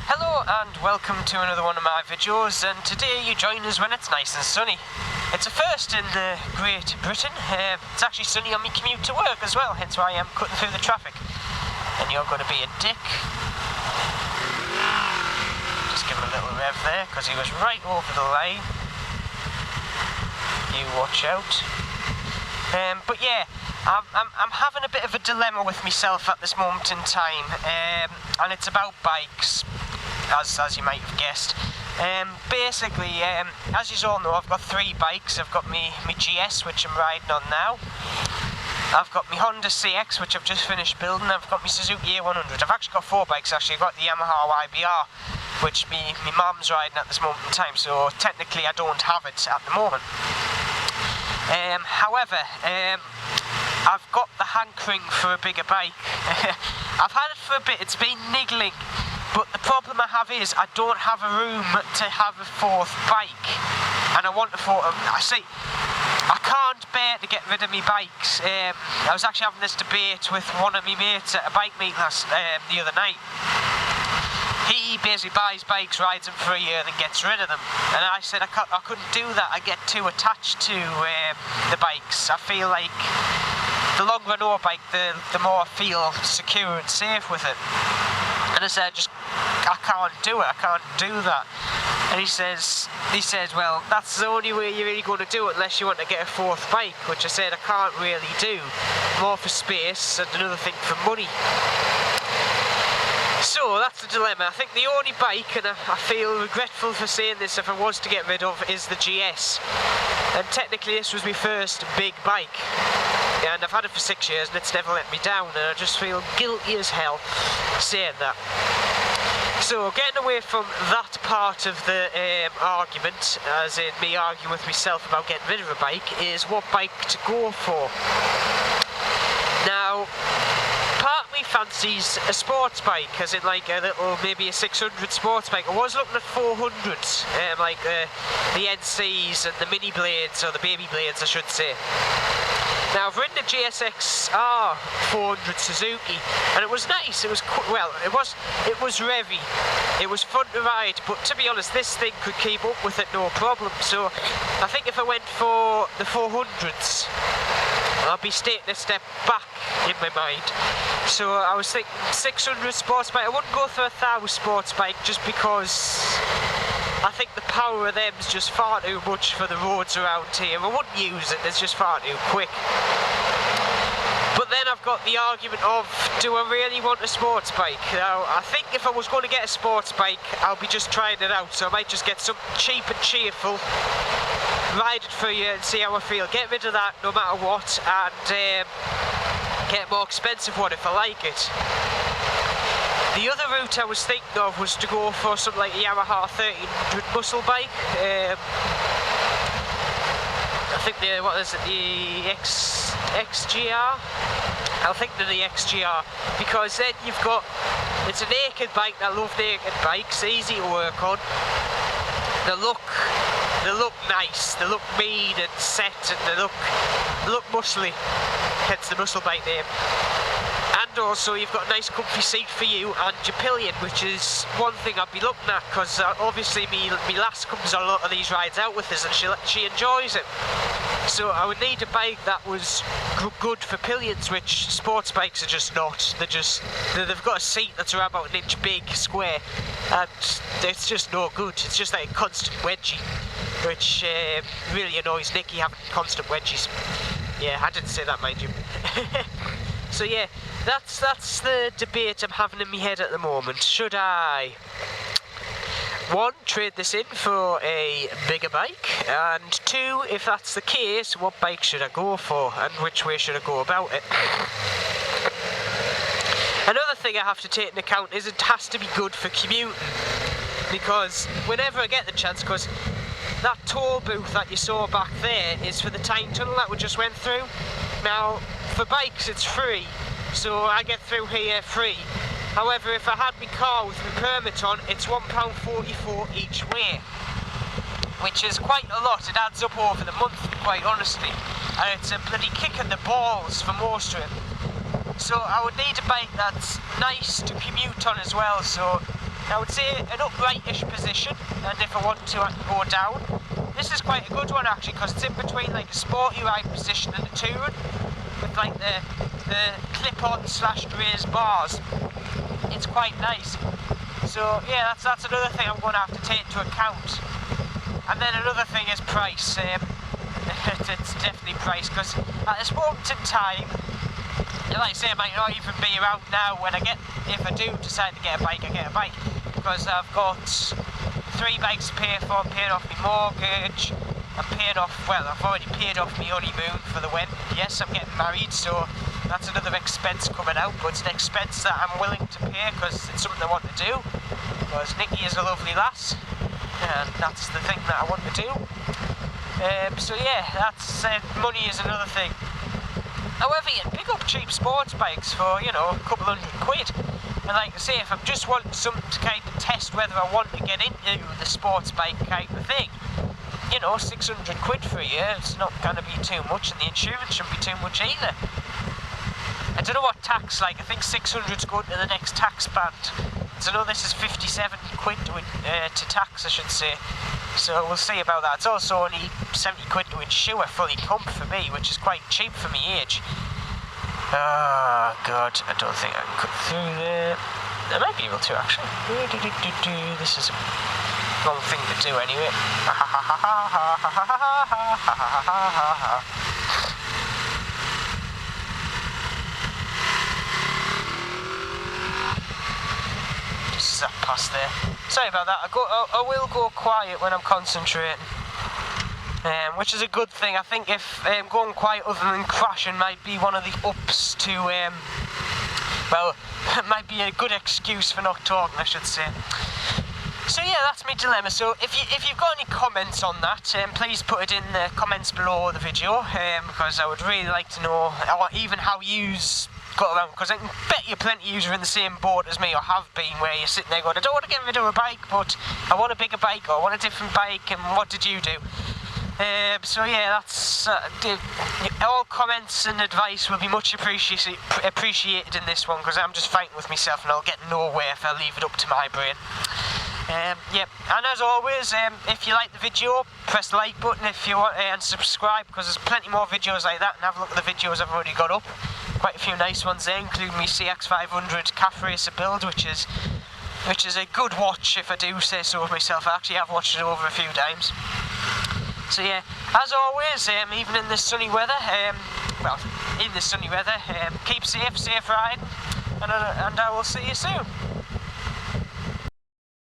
Hello and welcome to another one of my videos, and today you join us when it's nice and sunny. It's a first in the Great Britain. It's actually sunny on my commute to work as well, hence why I'm cutting through the traffic. And you're going to be a dick. Just give him a little rev there because he was right over the line. You watch out. But yeah, I'm having a bit of a dilemma with myself at this moment in time, and it's about bikes, as you might have guessed. Basically, as you all know, I've got three bikes. I've got my GS, which I'm riding on now. I've got my Honda CX, which I've just finished building. I've got my Suzuki A100. I've actually got four bikes actually. I've got the Yamaha YBR, which my mum's riding at this moment in time, so technically I don't have it at the moment. However, I've got the hankering for a bigger bike. I've had it for a bit, it's been niggling, but the problem I have is I don't have a room to have a fourth bike, and I want a fourth. I can't bear to get rid of my bikes. I was actually having this debate with one of my mates at a bike meet the other night. He basically buys bikes, rides them for a year, then gets rid of them. And I said I couldn't do that. I get too attached to the bikes. I feel like the longer I know a bike, the more I feel secure and safe with it. And I said, I can't do it. I can't do that. And he says, well, that's the only way you're really going to do it unless you want to get a fourth bike, which I said I can't really do. More for space and another thing for money. So that's the dilemma. I think the only bike, and I feel regretful for saying this if I was to get rid of, is the GS. And technically this was my first big bike. And I've had it for 6 years and it's never let me down, and I just feel guilty as hell saying that. So getting away from that part of the argument, as in me arguing with myself about getting rid of a bike, is what bike to go for. Now, part of me fancies a sports bike, as in like a little, maybe a 600 sports bike. I was looking at 400s, like the NCs and the mini blades, or the baby blades I should say. Now I've ridden a GSX-R 400 Suzuki, and it was nice. It was it was revvy. It was fun to ride, but to be honest, this thing could keep up with it no problem. So I think if I went for the 400s, I'll be taking a step back in my mind. So I was thinking 600 sports bike. I wouldn't go for a 1000 sports bike just because I think the power of them is just far too much for the roads around here. I wouldn't use it, it's just far too quick. But then I've got the argument of, do I really want a sports bike? Now, I think if I was going to get a sports bike, I'll be just trying it out. So I might just get something cheap and cheerful, ride it for a year and see how I feel. Get rid of that no matter what, and get a more expensive one if I like it. The other route I was thinking of was to go for something like a Yamaha 1300 muscle bike. I think the XGR? I think they're the XGR, because then you've got, it's a naked bike. I love naked bikes, easy to work on. They look nice, they look mean and set, and they look muscly, hence the muscle bike name. And also you've got a nice comfy seat for you and your pillion, which is one thing I'd be looking at, because obviously me lass comes on a lot of these rides out with us and she enjoys it. So I would need a bike that was good for pillions, which sports bikes are just not. They've got a seat that's around about an inch big, square, and it's just no good. It's just like a constant wedgie, which really annoys Nicky, having constant wedgies. Yeah, I didn't say that, mind you. So yeah, that's the debate I'm having in my head at the moment. Should I, one, trade this in for a bigger bike, and two, if that's the case, what bike should I go for, and which way should I go about it? Another thing I have to take into account is it has to be good for commuting, because whenever I get the chance, because that toll booth that you saw back there is for the time tunnel that we just went through. Now, for bikes it's free, so I get through here free. However, if I had my car with my permit on, it's £1.44 each way, which is quite a lot. It adds up over the month, quite honestly, and it's a bloody kick in the balls for most of it. So I would need a bike that's nice to commute on as well, so I would say an uprightish position, and if I want to, I can go down. This is quite a good one actually, because it's in between like a sporty ride position and a touring, with like the clip-on / raised bars. It's quite nice. So yeah, that's another thing I'm going to have to take into account. And then another thing is price. It's definitely price, because at this moment in time, like I say, I might not even be around now when if I do decide to get a bike, I get a bike. Because I've got 3 bikes to pay for. I'm paying off my mortgage, I'm paying off, well, I've already paid off my honeymoon for the wedding. Yes, I'm getting married, so that's another expense coming out, but it's an expense that I'm willing to pay because it's something I want to do. Because Nikki is a lovely lass, and that's the thing that I want to do. So yeah, that's money is another thing. However, you can pick up cheap sports bikes for, you know, a couple £100. And like I say, if I'm just wanting something to kind of test whether I want to get into the sports bike kind of thing, you know, £600 for a year, it's not going to be too much, and the insurance shouldn't be too much either. I don't know what tax, like, I think 600's going to the next tax band. So I know this is £57 to tax, I should say. So we'll see about that. It's also only £70 to insure fully pump for me, which is quite cheap for my age. Oh god, I don't think I can cut through there. I might be able to actually. This is a wrong thing to do anyway. Just zap past there. Sorry about that. I will go quiet when I'm concentrating. Which is a good thing. I think if going quiet other than crashing might be one of the ups to, well, it might be a good excuse for not talking, I should say. So yeah, that's my dilemma. So if you've got any comments on that, please put it in the comments below the video, because I would really like to know, or even how yous got around, because I can bet you plenty of yous are in the same boat as me, or have been, where you're sitting there going, I don't want to get rid of a bike, but I want a bigger bike, or I want a different bike, and what did you do? So yeah, that's all comments and advice will be much appreciated in this one, because I'm just fighting with myself and I'll get nowhere if I leave it up to my brain. Yep, and as always, if you like the video, press the like button if you want, and subscribe, because there's plenty more videos like that, and have a look at the videos I've already got up. Quite a few nice ones there, including my CX500 Calf Racer build, which is a good watch if I do say so myself. I actually have watched it over a few times. So yeah, as always, even in this sunny weather, keep safe riding, and I will see you soon.